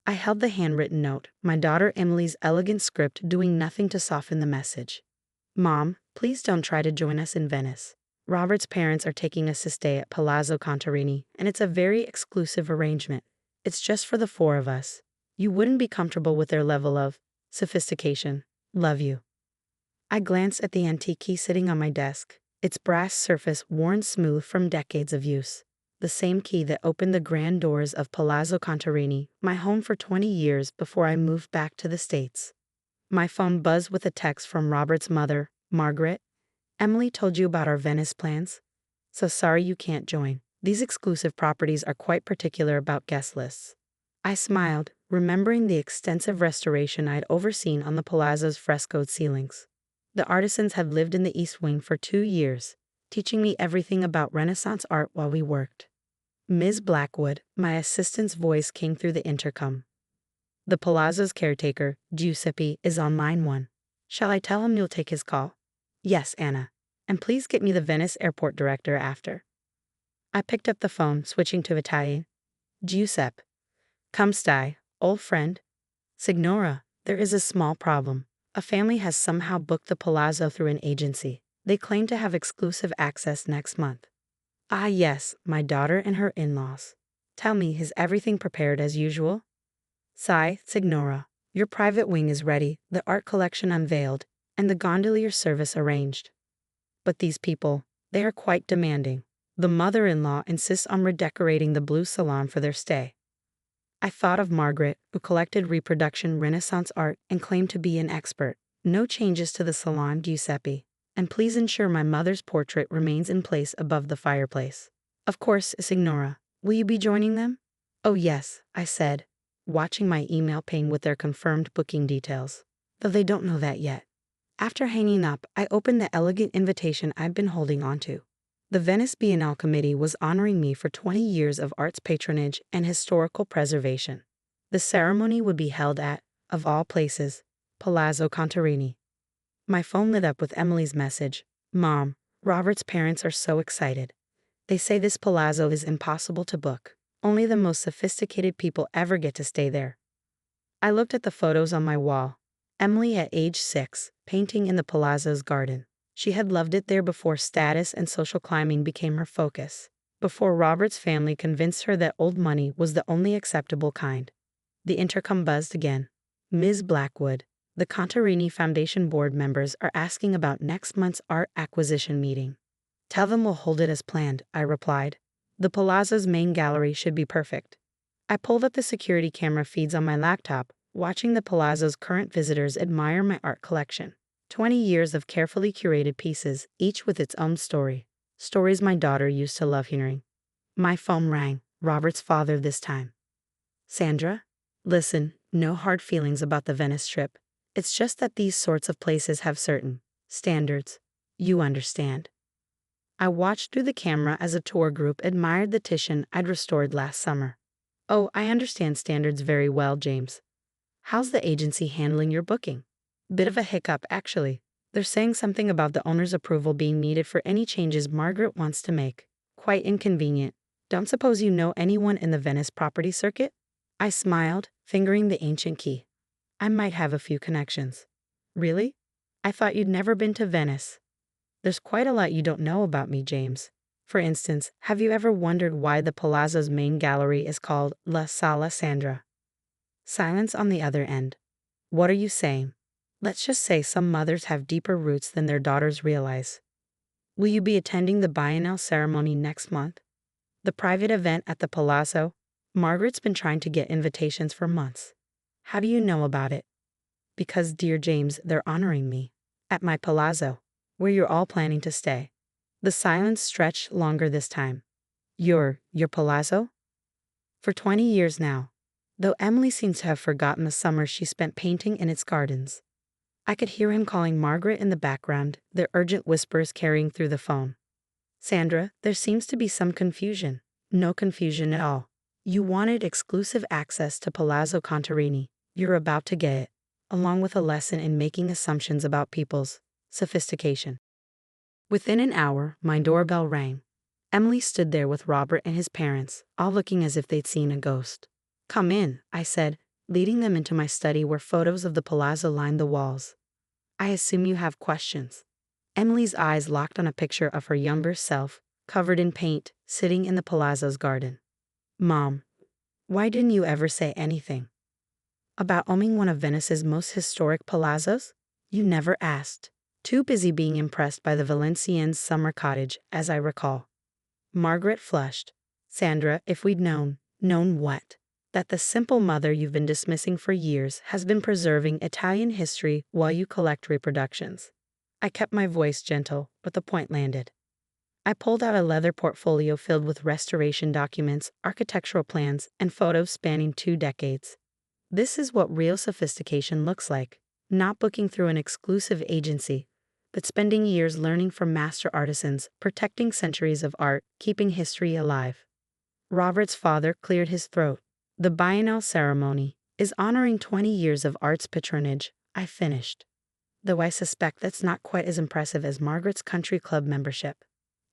I held the handwritten note, my daughter Emily's elegant script doing nothing to soften the message. Mom, please don't try to join us in Venice. Robert's parents are taking us to stay at Palazzo Contarini, and it's a very exclusive arrangement. It's just for the four of us. You wouldn't be comfortable with their level of sophistication. Love you. I glanced at the antique key sitting on my desk, its brass surface worn smooth from decades of use. The same key that opened the grand doors of Palazzo Contarini, my home for 20 years before I moved back to the States. My phone buzzed with a text from Robert's mother, Margaret. Emily told you about our Venice plans? So sorry you can't join. These exclusive properties are quite particular about guest lists. I smiled, remembering the extensive restoration I'd overseen on the palazzo's frescoed ceilings. The artisans had lived in the East Wing for 2 years, teaching me everything about Renaissance art while we worked. Ms. Blackwood, my assistant's voice came through the intercom. The palazzo's caretaker, Giuseppe, is on line 1. Shall I tell him you'll take his call? Yes, Anna. And please get me the Venice airport director after. I picked up the phone, switching to Italian. Giuseppe. Come stai, old friend. Signora, there is a small problem. A family has somehow booked the palazzo through an agency. They claim to have exclusive access next month. Ah yes, my daughter and her in-laws. Tell me, is everything prepared as usual? Sai, Signora. Your private wing is ready, the art collection unveiled, and the gondolier service arranged. But these people, they are quite demanding. The mother-in-law insists on redecorating the blue salon for their stay. I thought of Margaret, who collected reproduction Renaissance art and claimed to be an expert. No changes to the salon, Giuseppe. And please ensure my mother's portrait remains in place above the fireplace. Of course, Signora. Will you be joining them? Oh yes, I said, watching my email ping with their confirmed booking details. Though they don't know that yet. After hanging up, I opened the elegant invitation I'd been holding onto. The Venice Biennale Committee was honoring me for 20 years of arts patronage and historical preservation. The ceremony would be held at, of all places, Palazzo Contarini. My phone lit up with Emily's message. Mom, Robert's parents are so excited. They say this palazzo is impossible to book. Only the most sophisticated people ever get to stay there. I looked at the photos on my wall. Emily at age 6, painting in the palazzo's garden. She had loved it there before status and social climbing became her focus. Before Robert's family convinced her that old money was the only acceptable kind. The intercom buzzed again. Ms. Blackwood, the Contarini Foundation board members are asking about next month's art acquisition meeting. Tell them we'll hold it as planned, I replied. The palazzo's main gallery should be perfect. I pulled up the security camera feeds on my laptop, watching the palazzo's current visitors admire my art collection. 20 years of carefully curated pieces, each with its own story. Stories my daughter used to love hearing. My phone rang, Robert's father this time. Sandra? Listen, no hard feelings about the Venice trip. It's just that these sorts of places have certain standards. You understand. I watched through the camera as a tour group admired the Titian I'd restored last summer. Oh, I understand standards very well, James. How's the agency handling your booking? Bit of a hiccup, actually. They're saying something about the owner's approval being needed for any changes Margaret wants to make. Quite inconvenient. Don't suppose you know anyone in the Venice property circuit? I smiled, fingering the ancient key. I might have a few connections. Really? I thought you'd never been to Venice. There's quite a lot you don't know about me, James. For instance, have you ever wondered why the palazzo's main gallery is called La Sala Sandra? Silence on the other end. What are you saying? Let's just say some mothers have deeper roots than their daughters realize. Will you be attending the biennial ceremony next month? The private event at the palazzo? Margaret's been trying to get invitations for months. How do you know about it? Because, dear James, they're honoring me. At my palazzo, where you're all planning to stay. The silence stretched longer this time. Your palazzo? For 20 years now. Though Emily seems to have forgotten the summer she spent painting in its gardens. I could hear him calling Margaret in the background, their urgent whispers carrying through the phone. Sandra, there seems to be some confusion. No confusion at all. You wanted exclusive access to Palazzo Contarini. You're about to get it, along with a lesson in making assumptions about people's sophistication. Within an hour, my doorbell rang. Emily stood there with Robert and his parents, all looking as if they'd seen a ghost. Come in, I said, leading them into my study where photos of the palazzo lined the walls. I assume you have questions. Emily's eyes locked on a picture of her younger self, covered in paint, sitting in the palazzo's garden. Mom, why didn't you ever say anything about owning one of Venice's most historic palazzos? You never asked. Too busy being impressed by the Valenciennes' summer cottage, as I recall. Margaret flushed. Sandra, if we'd known. Known what? That the simple mother you've been dismissing for years has been preserving Italian history while you collect reproductions. I kept my voice gentle, but the point landed. I pulled out a leather portfolio filled with restoration documents, architectural plans, and photos spanning 2 decades. This is what real sophistication looks like. Not booking through an exclusive agency, but spending years learning from master artisans, protecting centuries of art, keeping history alive. Robert's father cleared his throat. The biennial ceremony is honoring 20 years of art's patronage, I finished. Though I suspect that's not quite as impressive as Margaret's country club membership.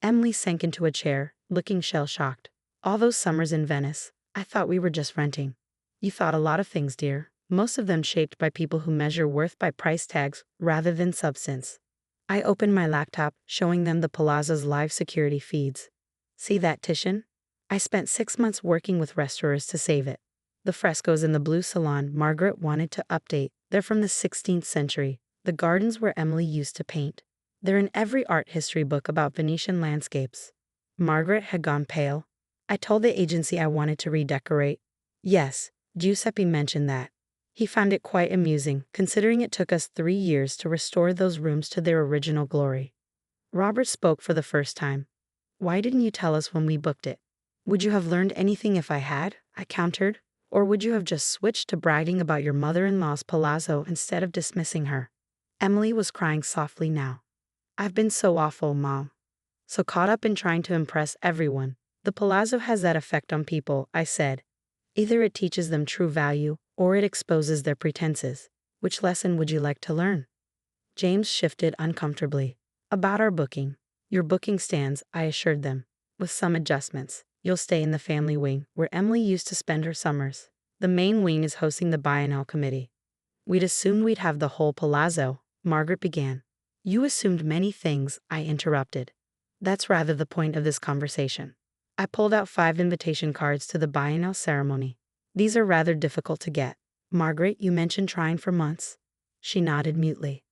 Emily sank into a chair, looking shell-shocked. All those summers in Venice, I thought we were just renting. You thought a lot of things, dear, most of them shaped by people who measure worth by price tags rather than substance. I opened my laptop, showing them the palazzo's live security feeds. See that, Titian? I spent 6 months working with restorers to save it. The frescoes in the blue salon Margaret wanted to update, they're from the 16th century, the gardens where Emily used to paint. They're in every art history book about Venetian landscapes. Margaret had gone pale. I told the agency I wanted to redecorate. Yes, Giuseppe mentioned that. He found it quite amusing, considering it took us 3 years to restore those rooms to their original glory. Robert spoke for the first time. Why didn't you tell us when we booked it? Would you have learned anything if I had? I countered. Or would you have just switched to bragging about your mother-in-law's palazzo instead of dismissing her? Emily was crying softly now. I've been so awful, Mom. So caught up in trying to impress everyone. The palazzo has that effect on people, I said. Either it teaches them true value, or it exposes their pretenses. Which lesson would you like to learn? James shifted uncomfortably. About our booking. Your booking stands, I assured them. With some adjustments. You'll stay in the family wing, where Emily used to spend her summers. The main wing is hosting the biennial committee. We'd assumed we'd have the whole palazzo, Margaret began. You assumed many things, I interrupted. That's rather the point of this conversation. I pulled out 5 invitation cards to the biennial ceremony. These are rather difficult to get. Margaret, you mentioned trying for months. She nodded mutely.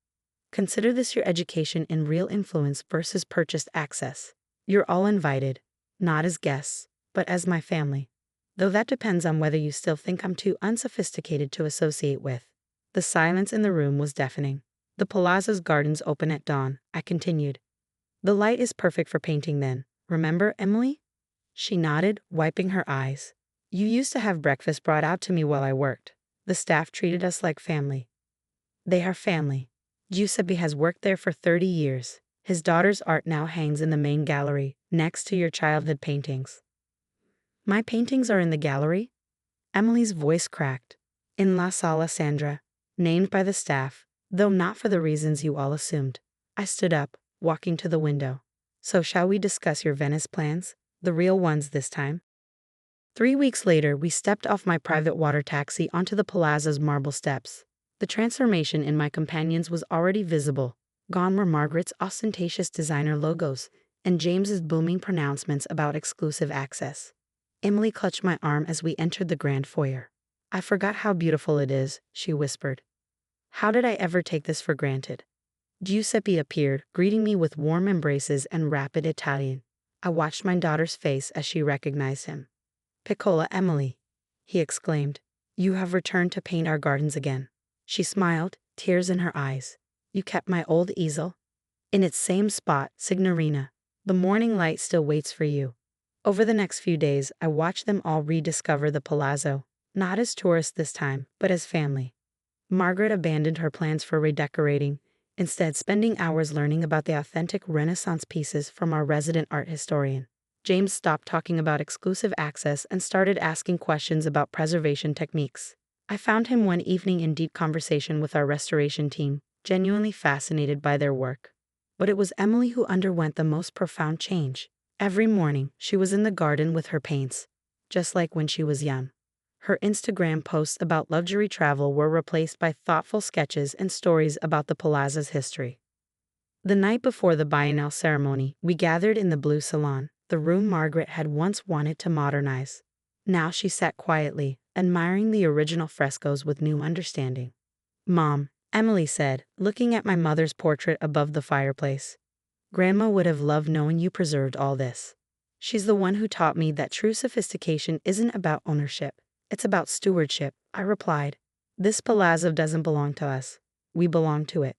Consider this your education in real influence versus purchased access. You're all invited. Not as guests, but as my family. Though that depends on whether you still think I'm too unsophisticated to associate with. The silence in the room was deafening. The palazzo's gardens open at dawn, I continued. The light is perfect for painting then. Remember, Emily? She nodded, wiping her eyes. You used to have breakfast brought out to me while I worked. The staff treated us like family. They are family. Giuseppe has worked there for 30 years. His daughter's art now hangs in the main gallery, next to your childhood paintings. My paintings are in the gallery? Emily's voice cracked. In La Sala Sandra, named by the staff, though not for the reasons you all assumed. I stood up, walking to the window. So shall we discuss your Venice plans? The real ones this time? 3 weeks later, we stepped off my private water taxi onto the palazzo's marble steps. The transformation in my companions was already visible. Gone were Margaret's ostentatious designer logos, and James's booming pronouncements about exclusive access. Emily clutched my arm as we entered the grand foyer. I forgot how beautiful it is, she whispered. How did I ever take this for granted? Giuseppe appeared, greeting me with warm embraces and rapid Italian. I watched my daughter's face as she recognized him. Piccola Emily, he exclaimed. You have returned to paint our gardens again. She smiled, tears in her eyes. You kept my old easel? In its same spot, Signorina. The morning light still waits for you. Over the next few days, I watched them all rediscover the palazzo, not as tourists this time, but as family. Margaret abandoned her plans for redecorating, instead spending hours learning about the authentic Renaissance pieces from our resident art historian. James stopped talking about exclusive access and started asking questions about preservation techniques. I found him one evening in deep conversation with our restoration team, genuinely fascinated by their work. But it was Emily who underwent the most profound change. Every morning, she was in the garden with her paints, just like when she was young. Her Instagram posts about luxury travel were replaced by thoughtful sketches and stories about the palazzo's history. The night before the biennial ceremony, we gathered in the blue salon, the room Margaret had once wanted to modernize. Now she sat quietly, admiring the original frescoes with new understanding. "Mom," Emily said, looking at my mother's portrait above the fireplace. "Grandma would have loved knowing you preserved all this. She's the one who taught me that true sophistication isn't about ownership, it's about stewardship," I replied. "This palazzo doesn't belong to us. We belong to it."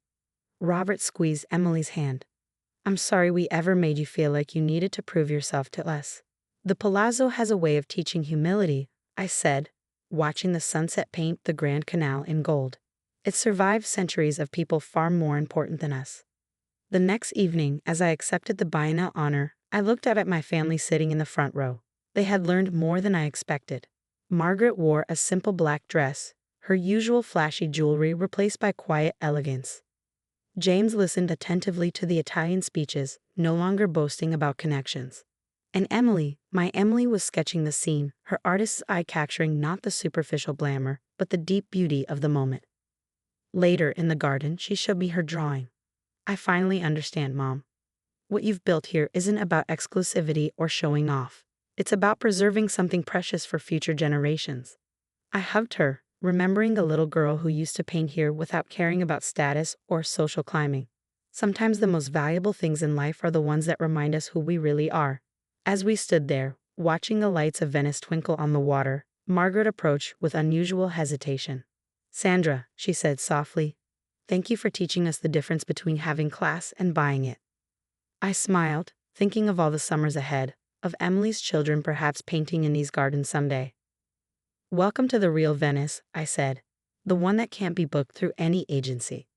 Robert squeezed Emily's hand. "I'm sorry we ever made you feel like you needed to prove yourself to us. The palazzo has a way of teaching humility," I said, watching the sunset paint the Grand Canal in gold. "It survived centuries of people far more important than us." The next evening, as I accepted the biennial honor, I looked out at my family sitting in the front row. They had learned more than I expected. Margaret wore a simple black dress, her usual flashy jewelry replaced by quiet elegance. James listened attentively to the Italian speeches, no longer boasting about connections. And Emily, my Emily, was sketching the scene, her artist's eye capturing not the superficial glamour, but the deep beauty of the moment. Later in the garden, she showed me her drawing. "I finally understand, Mom. What you've built here isn't about exclusivity or showing off. It's about preserving something precious for future generations." I hugged her, remembering a little girl who used to paint here without caring about status or social climbing. Sometimes the most valuable things in life are the ones that remind us who we really are. As we stood there, watching the lights of Venice twinkle on the water, Margaret approached with unusual hesitation. "Sandra," she said softly, "thank you for teaching us the difference between having class and buying it." I smiled, thinking of all the summers ahead, of Emily's children perhaps painting in these gardens someday. "Welcome to the real Venice," I said, "the one that can't be booked through any agency.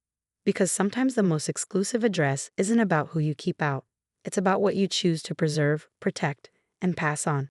Because sometimes the most exclusive address isn't about who you keep out, it's about what you choose to preserve, protect, and pass on."